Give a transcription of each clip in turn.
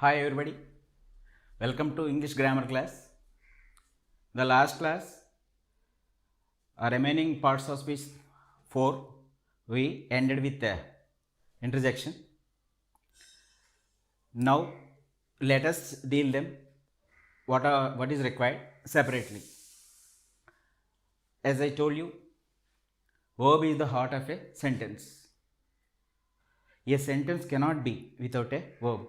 Hi everybody, welcome to English grammar class. The last class, remaining parts of speech 4, we ended with the interjection. Now let us deal them what is required separately. As I told you, verb is the heart of a sentence. A sentence cannot be without a verb.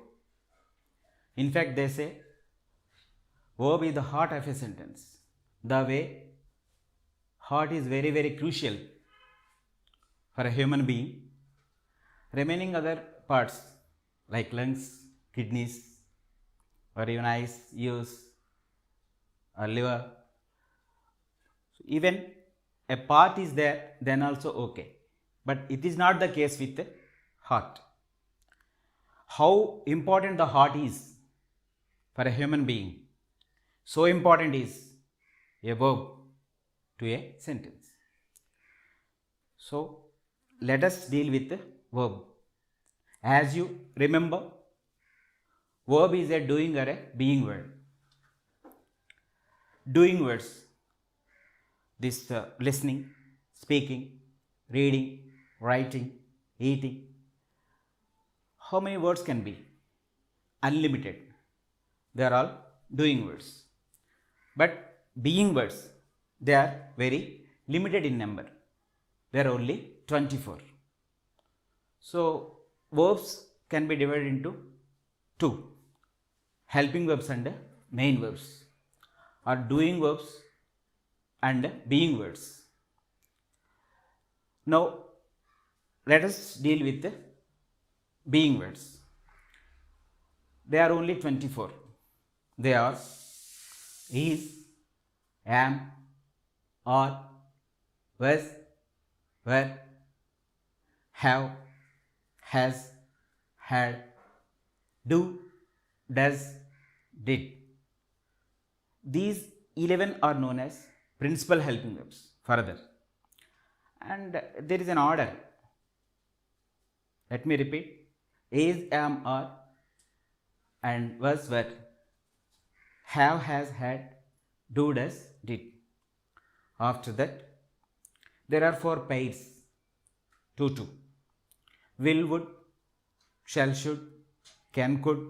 In fact, they say verb is the heart of a sentence. The way heart is very crucial for a human being. Remaining other parts like lungs, kidneys, or even eyes, ears, or liver, even a part is there, then also okay. But it is not the case with the heart. How important the heart is for a human being, so important is a verb to a sentence. So let us deal with the verb. As you remember, verb is a doing or a being word. Doing words, this listening, speaking, reading, writing, eating. How many words can be? Unlimited. They are all doing words. But being words, they are very limited in number. There are only 24. So verbs can be divided into two: helping verbs and main verbs, or doing verbs and being words. Now let us deal with the being words. They are only 24. They are is, am, are, was, were, have, has, had, do, does, did. These 11 are known as principal helping verbs further. And there is an order. Let me repeat: is, am, are, and was, were, have, has, had, do, does, did. After that, there are 4 pairs: 2, will, would, shall, should, can, could,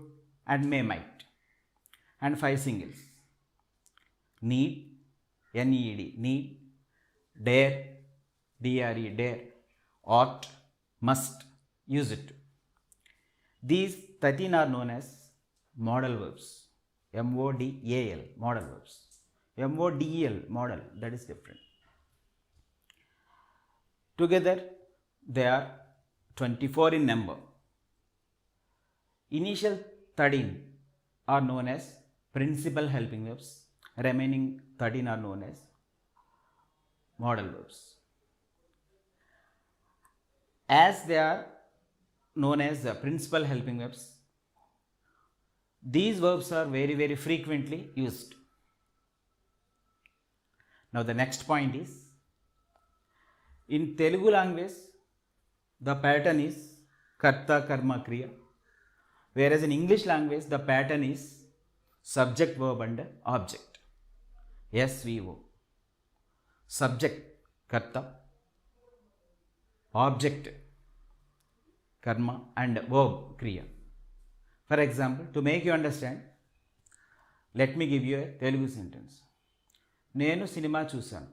and may, might, and 5 singles: need, need, need, dare, dre, dare, ought, must, use it. These 13 are known as modal verbs. M-O-D-A-L, modal verbs. M-O-D-E-L, modal, that is different. Together, they are 24 in number. Initial 13 are known as principal helping verbs. Remaining 13 are known as modal verbs. As they are known as the principal helping verbs, these verbs are very frequently used. Now the next point is, in Telugu language, the pattern is karta, karma, kriya, whereas in English language, the pattern is subject, verb and object. SVO. Subject, karta, object, karma, and verb, kriya. For example, to make you understand, let me give you a Telugu sentence. నేను cinema చూశాను.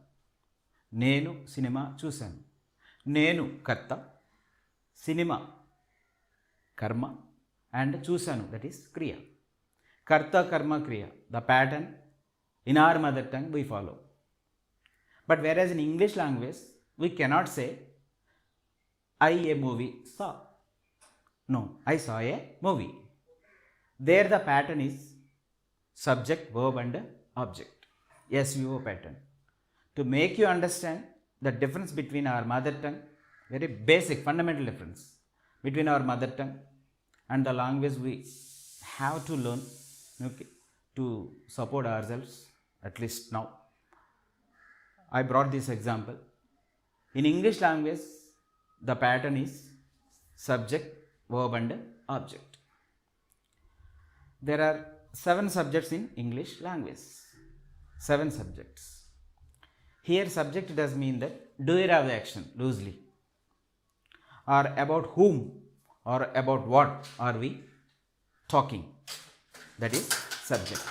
నేను cinema చూశాను. నేను కర్త, cinema కర్మ, and చూశాను, that is kriya. Karta, karma, kriya, the pattern in our mother tongue we follow. But whereas in English language, we cannot say I a movie saw. No, I saw a movie. There the pattern is subject, verb and object. SVO pattern. To make you understand the difference between our mother tongue, very basic fundamental difference between our mother tongue and the language we have to learn, okay, to support ourselves, at least now. I brought this example. In English language, the pattern is subject, verb and object. There are 7 subjects in English language. 7 subjects. Here subject does mean that doer of the action loosely, or about whom or about what are we talking, that is subject.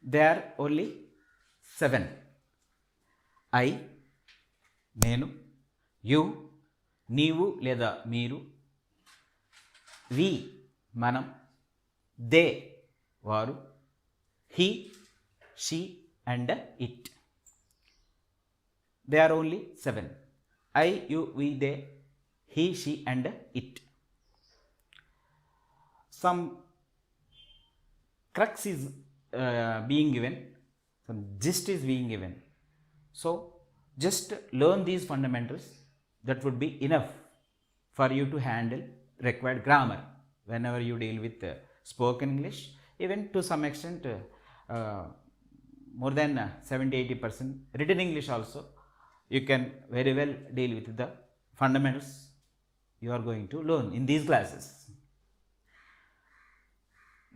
There are only 7. I, నేను, you, నీవు లేదా మీరు, we, మనం, they, వారు, he, she and it. They are only 7. I, you, we, they, he, she and it. Some crux is being given, some gist is being given. So just learn these fundamentals, that would be enough for you to handle required grammar whenever you deal with spoken English. Even to some extent more than 70-80% written English also, you can very well deal with the fundamentals you are going to learn in these classes.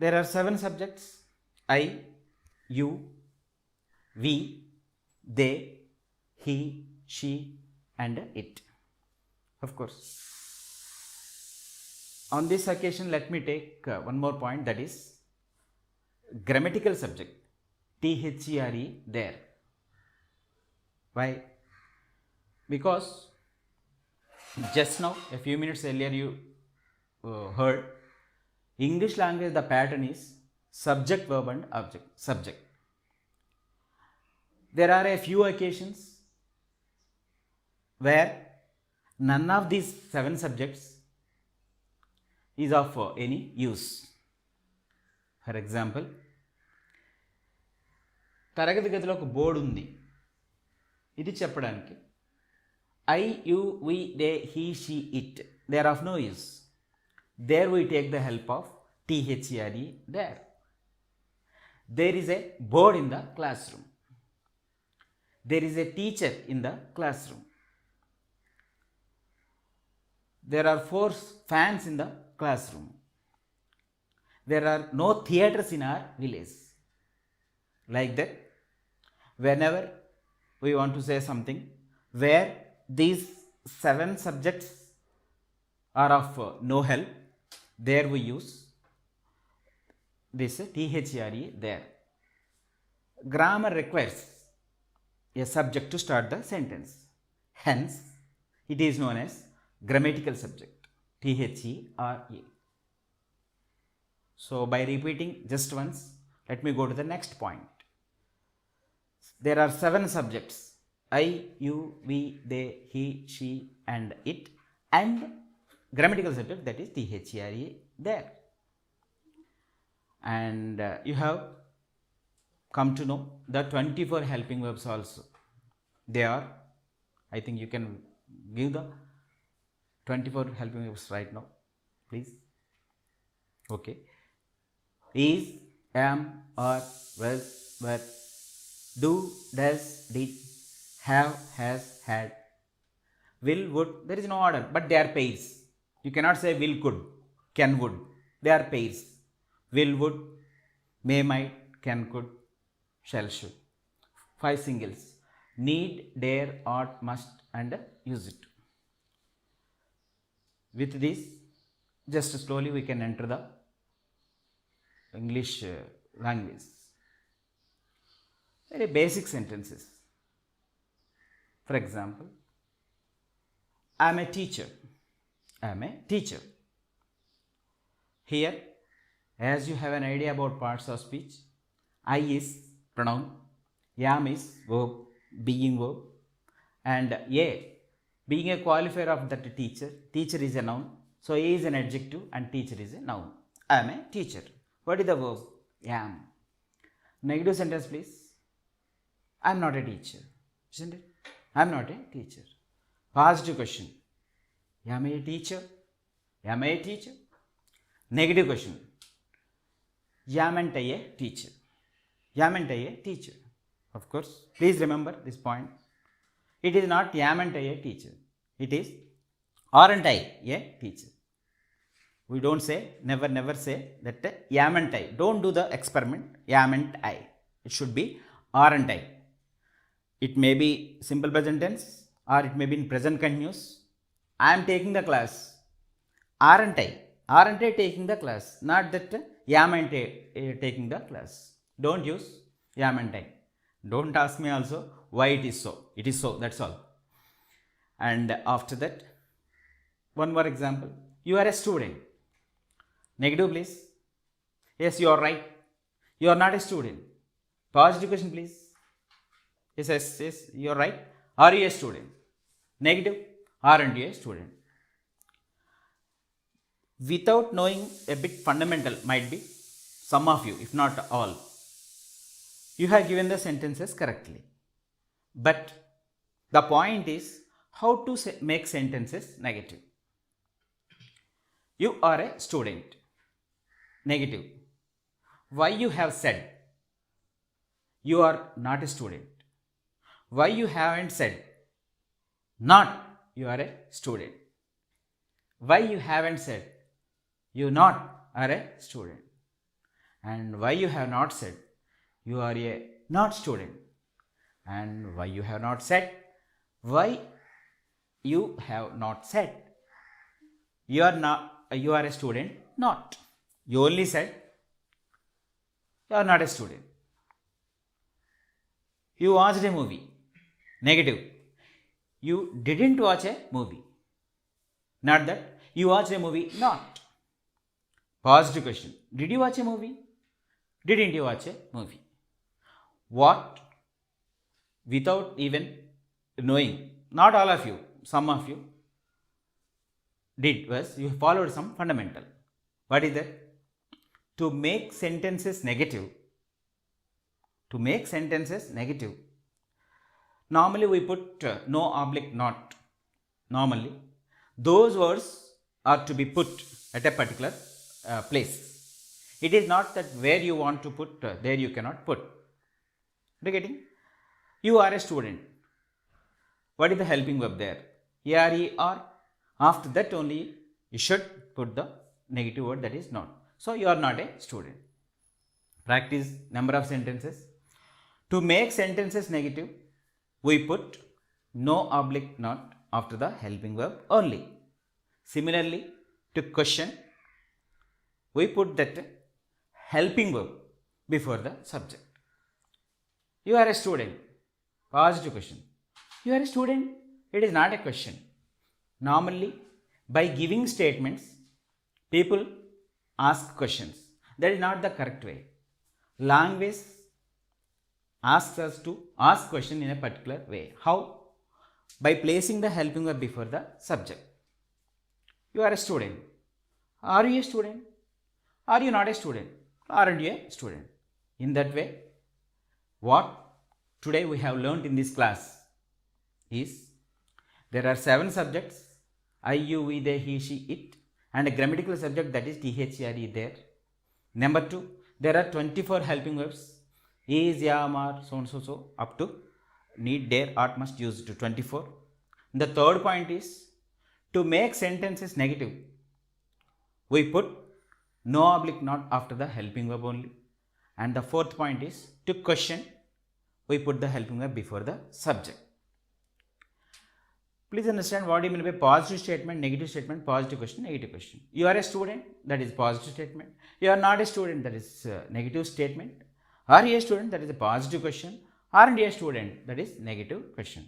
There are 7 subjects: I, you, we, they, he, she and it. Of course, on this occasion let me take one more point, that is grammatical subject, THERE, there. Why? Because just now, a few minutes earlier, you heard English language, the pattern is subject, verb and object. Subject. There are a few occasions where none of these 7 subjects is of any use. For example, తరగతి గదిలో ఒక board ఉంది, ఇది చెప్పడానికి I, you, we, they, he, she, it, they are of no use. There we take the help of THERE, there. There is a board in the classroom. There is a teacher in the classroom. There are 4 fans in the classroom. There are no theatres in our village. Like that, whenever we want to say something where these 7 subjects are of no help, there we use this THERE, there. Grammar requires a subject to start the sentence. Hence, it is known as grammatical subject, THERE. So, by repeating just once, let me go to the next point. There are 7 subjects: I, you, we, they, he, she and it, and grammatical subject, that is THERE, there. And you have come to know the 24 helping verbs also. They are, I think you can give the 24 helping verbs right now, please. Okay. Is, am, are, was, were, do, does, did, have, has, had, will, would. There is no order, but they are pairs. You cannot say will, could, can, would. They are pairs. Will, would, may, might, can, could, shall, should. 5 singles: need, dare, ought, must and use it. With this, just slowly we can enter the English language. Very basic sentences. For example, I am a teacher. I am a teacher. Here, as you have an idea about parts of speech, I is pronoun, am is verb, being verb, and a being a qualifier of that teacher. Teacher is a noun, so a is an adjective and teacher is a noun. I am a teacher. What is the verb? Am. Negative sentence, please. I am not a teacher. Isn't it? I am not a teacher. Positive question. Am I a teacher? Am I a teacher? Negative question. Amn't I a teacher? Amn't I a teacher? Of course, please remember this point. It is not amn't I a teacher. It is aren't I a teacher? We don't say, never say that am and I. Don't do the experiment, am and I. It should be are and I. It may be simple present tense or it may be in present continuous. I am taking the class. Aren't I? Aren't I taking the class? Not that am and I taking the class. Don't use am and I. Don't ask me also why it is so. It is so, that's all. And after that, one more example. You are a student. Negative, please. Yes, you are right. You are not a student. Positive question, please. Yes, you are right. Are you a student? Negative. Aren't you a student? Without knowing a bit fundamental, might be some of you, if not all, you have given the sentences correctly. But the point is how to make sentences negative. You are a student. Negative. Why you have said you are not a student? Why you haven't said not you are a student? Why you haven't said you not are a student? And why you have not said you are a not student? And why you have not said why you have not said you are a student not. You only said you are not a student. You watched a movie. Negative. You didn't watch a movie. Not that. You watched a movie not. Positive question. Did you watch a movie? Didn't you watch a movie? What? Without even knowing, not all of you, some of you did was you followed some fundamental. What is that? To make sentences negative, normally we put no oblique not. Normally, those words are to be put at a particular place. It is not that where you want to put, there you cannot put. Are you getting? You are a student. What is the helping verb there? are. After that only you should put the negative word, that is not. So you are not a student. Practice number of sentences. To make sentences negative, we put no oblique not after the helping verb only. Similarly, to question, we put that helping verb before the subject. You are a student. Positive question. You are a student. It is not a question. Normally, by giving statements, people ask questions. That is not the correct way. Language asks us to ask question in a particular way. How? By placing the helping verb before the subject. You are a student. Are you a student? Are you not a student? Aren't you a student? In that way, what today we have learned in this class is there are 7 subjects, I, you, we, they, he, she, it, and a grammatical subject, that is THRE there. Number 2, there are 24 helping verbs, is, am, are, so and so, up to need, dare, ought, must, used to 24. The third point is to make sentences negative, we put no oblique not after the helping verb only. And the fourth point is to question, we put the helping verb before the subject. Please understand what you mean by positive statement, negative statement, positive question, negative question. You are a student, that is positive statement. You are not a student, that is negative statement. Are you a student? That is a positive question. Aren't you a student? That is negative question.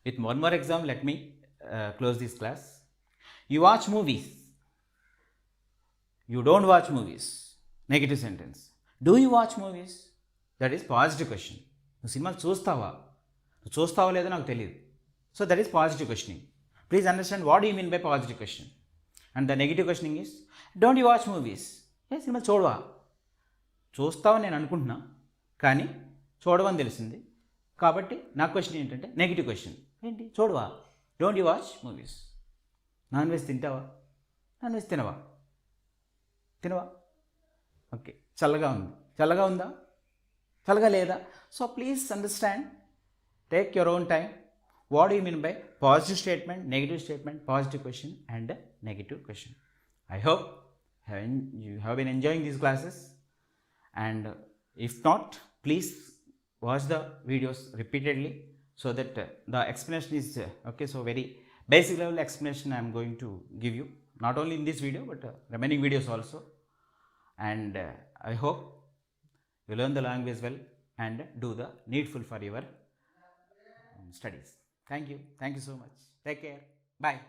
With one more example, let me close this class. You watch movies. You don't watch movies. Negative sentence. Do you watch movies? That is positive question. నువ్వు సినిమాలు చూస్తావా? నువ్వు చూస్తావా లేదో నాకు తెలియదు. So that is positive questioning. Please understand what do you mean by positive question. And the negative questioning is, don't you watch movies? ఏ సినిమాలు చూడవా? చూస్తావని నేను అనుకుంటున్నా, కానీ చూడవని తెలిసింది. కాబట్టి నా క్వశ్చన్ ఏంటంటే నెగిటివ్ క్వశ్చన్. ఏంటి? చూడవా? Don't you watch movies. Non veg తింటావా? నాన్ వెజ్ తినవా? ఓకే, చల్లగా ఉంది. చల్లగా ఉందా? చల్లగా లేదా? So please understand, take your own time. What do you mean by positive statement, negative statement, positive question and negative question? I hope you have been enjoying these classes, and if not, please watch the videos repeatedly so that the explanation is okay. So very basic level explanation I am going to give you, not only in this video but remaining videos also, and I hope you learn the language well and do the needful for your studies. Thank you so much. Take care. Bye.